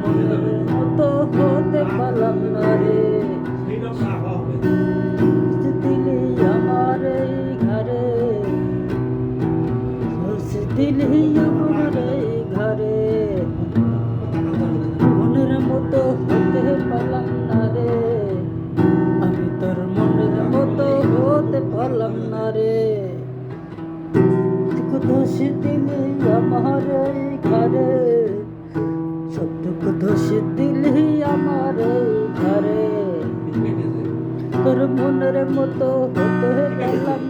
মনের মতো হতে পারলাম না রে। দিলি আমার এই ঘরে, দিলি আমার এই ঘরে, মনের মতো হতে পারলাম না রে। আমি তোর মনের মতো হতে পারলাম না রে। দোষ দিলি আমার এই ঘরে, সবটুক দোষ দিলি আমার এই ঘরে, তোর মনের মতো হতে পারলাম